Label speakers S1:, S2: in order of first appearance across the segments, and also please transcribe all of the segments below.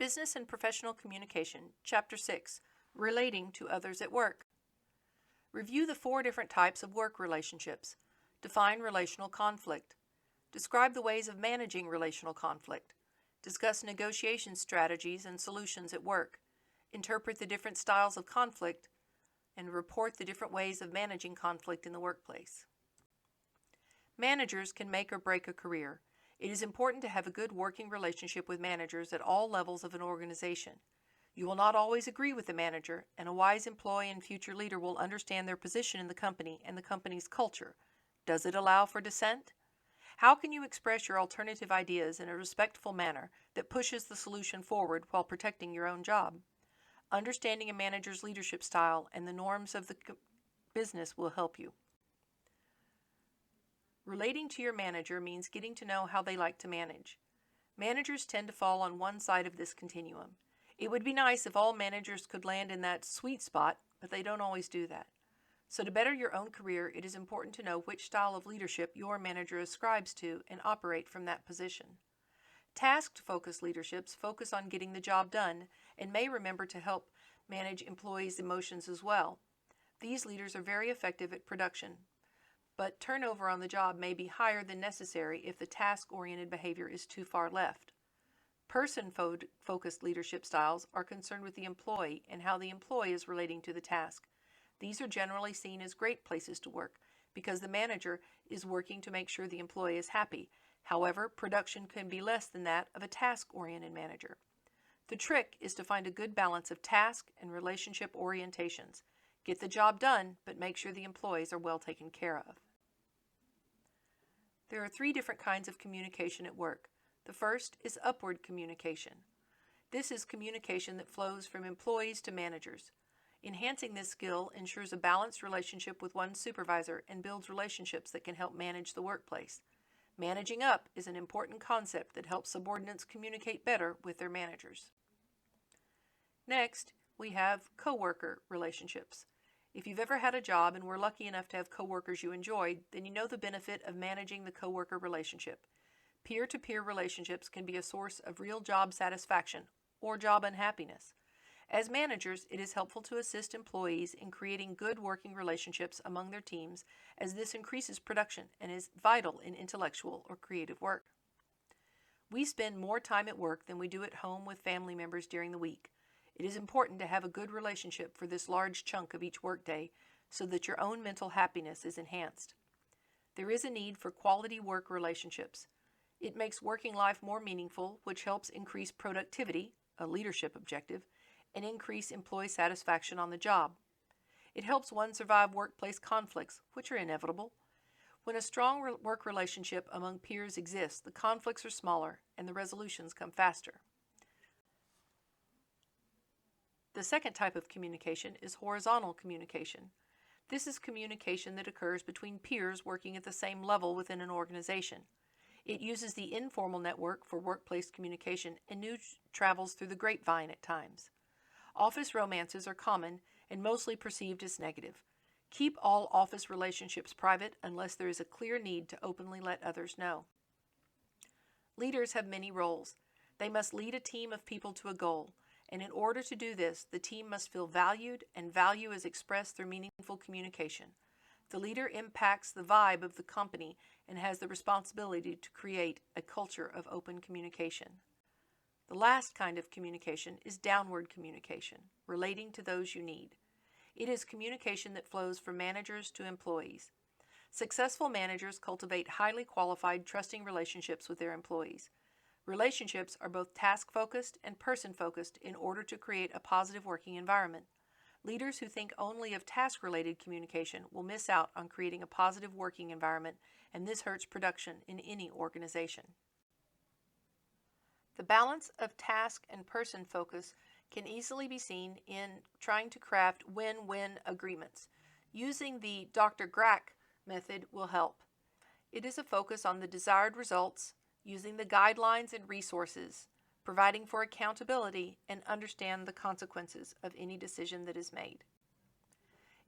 S1: Business and Professional Communication, Chapter 6, Relating to Others at Work. Review the 4 different types of work relationships. Define relational conflict. Describe the ways of managing relational conflict. Discuss negotiation strategies and solutions at work. Interpret the different styles of conflict, and report the different ways of managing conflict in the workplace. Managers can make or break a career. It is important to have a good working relationship with managers at all levels of an organization. You will not always agree with the manager, and a wise employee and future leader will understand their position in the company and the company's culture. Does it allow for dissent? How can you express your alternative ideas in a respectful manner that pushes the solution forward while protecting your own job? Understanding a manager's leadership style and the norms of the business will help you. Relating to your manager means getting to know how they like to manage. Managers tend to fall on one side of this continuum. It would be nice if all managers could land in that sweet spot, but they don't always do that. So to better your own career, it is important to know which style of leadership your manager ascribes to and operate from that position. Task-focused leaderships focus on getting the job done and may remember to help manage employees' emotions as well. These leaders are very effective at production, but turnover on the job may be higher than necessary if the task-oriented behavior is too far left. Person-focused leadership styles are concerned with the employee and how the employee is relating to the task. These are generally seen as great places to work because the manager is working to make sure the employee is happy. However, production can be less than that of a task-oriented manager. The trick is to find a good balance of task and relationship orientations. Get the job done, but make sure the employees are well taken care of. There are 3 different kinds of communication at work. The first is upward communication. This is communication that flows from employees to managers. Enhancing this skill ensures a balanced relationship with one's supervisor and builds relationships that can help manage the workplace. Managing up is an important concept that helps subordinates communicate better with their managers. Next, we have coworker relationships. If you've ever had a job and were lucky enough to have coworkers you enjoyed, then you know the benefit of managing the coworker relationship. Peer-to-peer relationships can be a source of real job satisfaction or job unhappiness. As managers, it is helpful to assist employees in creating good working relationships among their teams, as this increases production and is vital in intellectual or creative work. We spend more time at work than we do at home with family members during the week. It is important to have a good relationship for this large chunk of each workday so that your own mental happiness is enhanced. There is a need for quality work relationships. It makes working life more meaningful, which helps increase productivity, a leadership objective, and increase employee satisfaction on the job. It helps one survive workplace conflicts, which are inevitable. When a strong work relationship among peers exists, the conflicts are smaller and the resolutions come faster. The second type of communication is horizontal communication. This is communication that occurs between peers working at the same level within an organization. It uses the informal network for workplace communication and news travels through the grapevine at times. Office romances are common and mostly perceived as negative. Keep all office relationships private unless there is a clear need to openly let others know. Leaders have many roles. They must lead a team of people to a goal, and in order to do this, the team must feel valued, and value is expressed through meaningful communication. The leader impacts the vibe of the company and has the responsibility to create a culture of open communication. The last kind of communication is downward communication, relating to those you need. It is communication that flows from managers to employees. Successful managers cultivate highly qualified, trusting relationships with their employees. Relationships are both task-focused and person-focused in order to create a positive working environment. Leaders who think only of task-related communication will miss out on creating a positive working environment, and this hurts production in any organization. The balance of task and person focus can easily be seen in trying to craft win-win agreements. Using the Dr. Grack method will help. It is a focus on the desired results, using the guidelines and resources, providing for accountability, and understand the consequences of any decision that is made.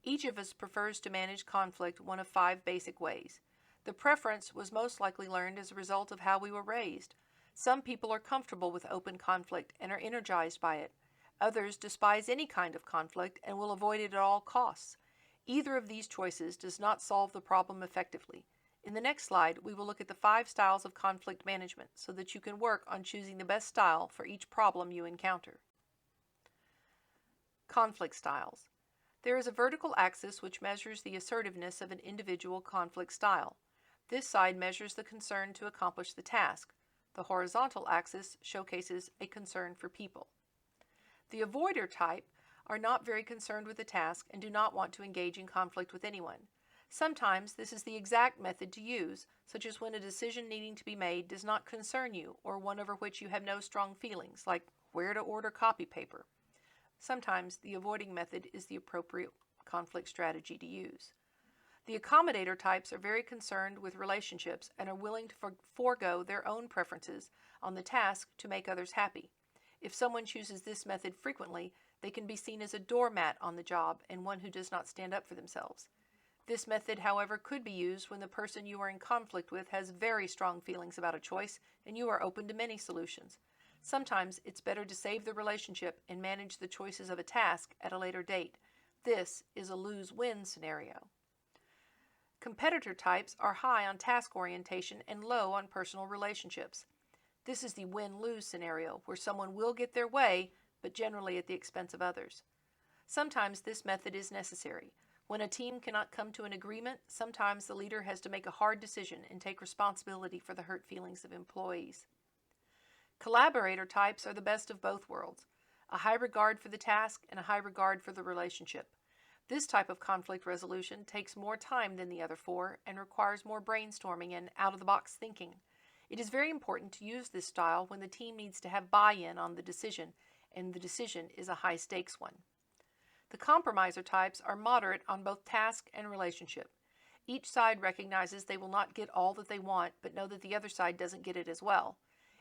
S1: Each of us prefers to manage conflict one of 5 basic ways. The preference was most likely learned as a result of how we were raised. Some people are comfortable with open conflict and are energized by it. Others despise any kind of conflict and will avoid it at all costs. Either of these choices does not solve the problem effectively. In the next slide, we will look at the 5 styles of conflict management so that you can work on choosing the best style for each problem you encounter. Conflict styles. There is a vertical axis which measures the assertiveness of an individual conflict style. This side measures the concern to accomplish the task. The horizontal axis showcases a concern for people. The avoider type are not very concerned with the task and do not want to engage in conflict with anyone. Sometimes this is the exact method to use, such as when a decision needing to be made does not concern you or one over which you have no strong feelings, like where to order copy paper. Sometimes the avoiding method is the appropriate conflict strategy to use. The accommodator types are very concerned with relationships and are willing to forego their own preferences on the task to make others happy. If someone chooses this method frequently, they can be seen as a doormat on the job and one who does not stand up for themselves. This method, however, could be used when the person you are in conflict with has very strong feelings about a choice and you are open to many solutions. Sometimes it's better to save the relationship and manage the choices of a task at a later date. This is a lose-win scenario. Competitor types are high on task orientation and low on personal relationships. This is the win-lose scenario, where someone will get their way, but generally at the expense of others. Sometimes this method is necessary. When a team cannot come to an agreement, sometimes the leader has to make a hard decision and take responsibility for the hurt feelings of employees. Collaborator types are the best of both worlds, a high regard for the task and a high regard for the relationship. This type of conflict resolution takes more time than the other 4 and requires more brainstorming and out-of-the-box thinking. It is very important to use this style when the team needs to have buy-in on the decision, and the decision is a high-stakes one. The compromiser types are moderate on both task and relationship. Each side recognizes they will not get all that they want, but know that the other side doesn't get it as well.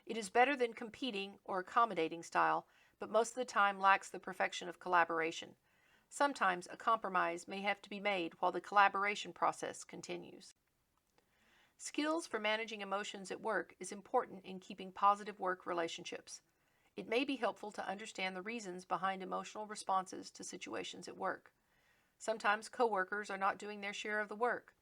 S1: It is better than competing or accommodating style, but most of the time lacks the perfection of collaboration. Sometimes a compromise may have to be made while the collaboration process continues. Skills for managing emotions at work is important in keeping positive work relationships. It may be helpful to understand the reasons behind emotional responses to situations at work. Sometimes coworkers are not doing their share of the work.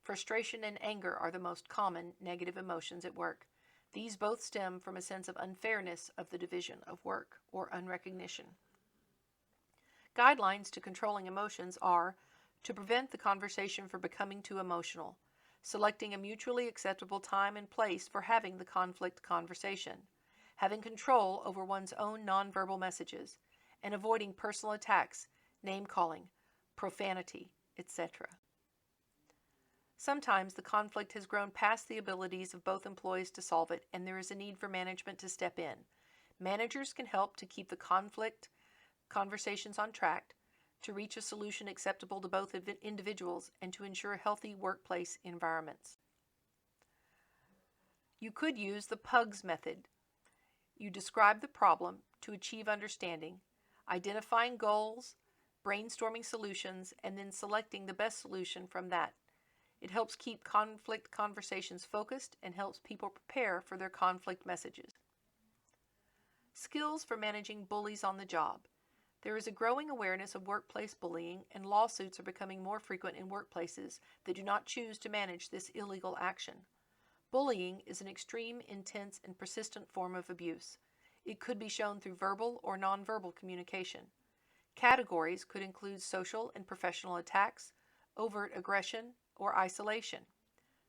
S1: Frustration and anger are the most common negative emotions at work. These both stem from a sense of unfairness of the division of work or unrecognition. Guidelines to controlling emotions are to prevent the conversation from becoming too emotional, selecting a mutually acceptable time and place for having the conflict conversation, having control over one's own nonverbal messages, and avoiding personal attacks, name-calling, profanity, etc. Sometimes the conflict has grown past the abilities of both employees to solve it, and there is a need for management to step in. Managers can help to keep the conflict conversations on track, to reach a solution acceptable to both individuals, and to ensure healthy workplace environments. You could use the PUGS method. You describe the problem to achieve understanding, identifying goals, brainstorming solutions, and then selecting the best solution from that. It helps keep conflict conversations focused and helps people prepare for their conflict messages. Skills for managing bullies on the job. There is a growing awareness of workplace bullying, and lawsuits are becoming more frequent in workplaces that do not choose to manage this illegal action. Bullying is an extreme, intense, and persistent form of abuse. It could be shown through verbal or nonverbal communication. Categories could include social and professional attacks, overt aggression, or isolation.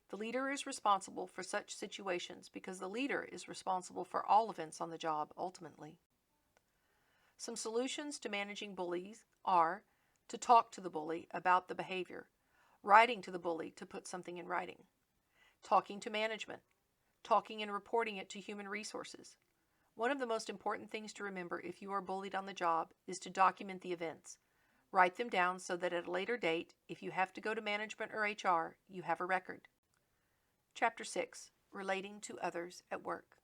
S1: The leader is responsible for such situations because the leader is responsible for all events on the job ultimately. Some solutions to managing bullies are to talk to the bully about the behavior, writing to the bully to put something in writing, talking to management, talking and reporting it to human resources. One of the most important things to remember if you are bullied on the job is to document the events. Write them down so that at a later date, if you have to go to management or HR, you have a record. Chapter 6. Relating to others at work.